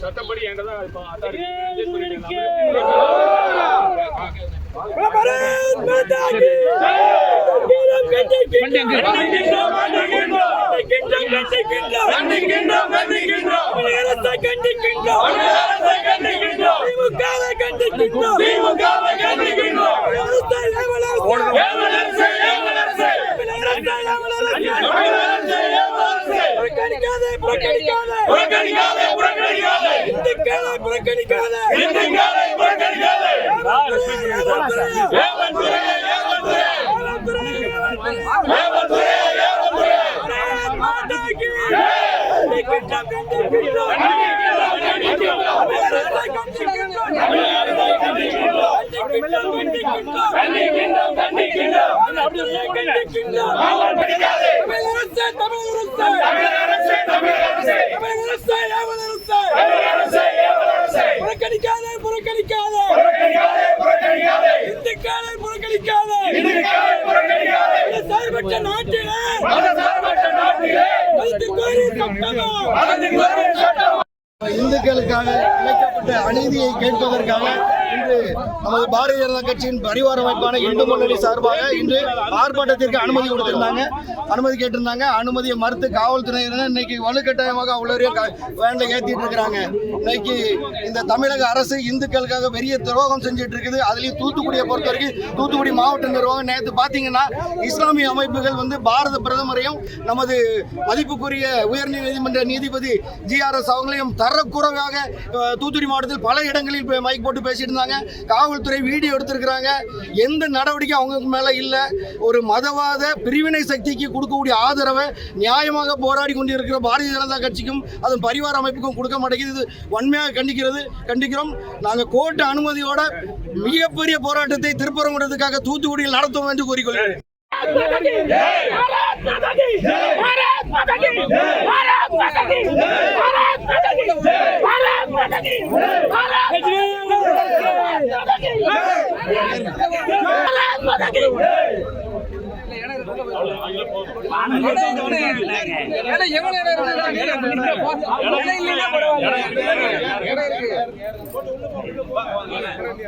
சட்டப்படி என்கிட்ட தான் இப்போ அத்தாரிட்டி இந்துக்களுக்காக இழைக்கப்பட்ட அநீதியை கேட்பதற்காக இன்று நமது பாரதிய ஜனதா கட்சியின் பரிவார அமைப்பான இந்து முன்னணி சார்பாக இன்று ஆர்ப்பாட்டத்திற்கு அனுமதி கொடுத்திருந்தாங்க, அனுமதி கேட்டிருந்தாங்க. அனுமதியை மறுத்து காவல்துறையினர் இன்னைக்கு வலுக்கட்டாயமாக அவ்வளோ வேன்ல ஏற்றிட்டு இருக்கிறாங்க. இன்னைக்கு இந்த தமிழக அரசு இந்துக்களுக்காக பெரிய துரோகம் செஞ்சுட்டு இருக்குது. அதுலேயும் தூத்துக்குடியை பொறுத்த வரைக்கும் தூத்துக்குடி மாவட்ட நிர்வாகம் நேற்று பார்த்தீங்கன்னா இஸ்லாமிய அமைப்புகள் பாரத பிரதமரையும் நமது மதிப்புக்குரிய உயர் நீதிமன்ற நீதிபதி GRS அவங்களையும் தரக்குறைவாக தூத்துக்குடி மாவட்டத்தில் பல இடங்களில் மைக் போட்டு பேசிட்டு இருந்தாங்க. காவல்துறை வீடியோ எடுத்திருக்கிறாங்க. எந்த நடவடிக்கை அவங்க மேல இல்ல. ஒரு மதவாத பிரிவினை சக்திக்கு கொடுக்கக்கூடிய ஆதரவை நியாயமாக போராடி கொண்டிருக்கிற பாரதிய ஜனதா கட்சிக்கும் அதன் பரிவார அமைப்புக்கும் கொடுக்க மாட்டேங்குது. வன்மையாக கண்டிக்கிறோம். நாங்கள் கோர்ட் அனுமதியோட மிகப்பெரிய போராட்டத்தை திருப்பரங்குன்றத்துக்காக தூத்துக்குடியில் நடத்துவோம் என்று கூறிக்கொள்கிறேன்.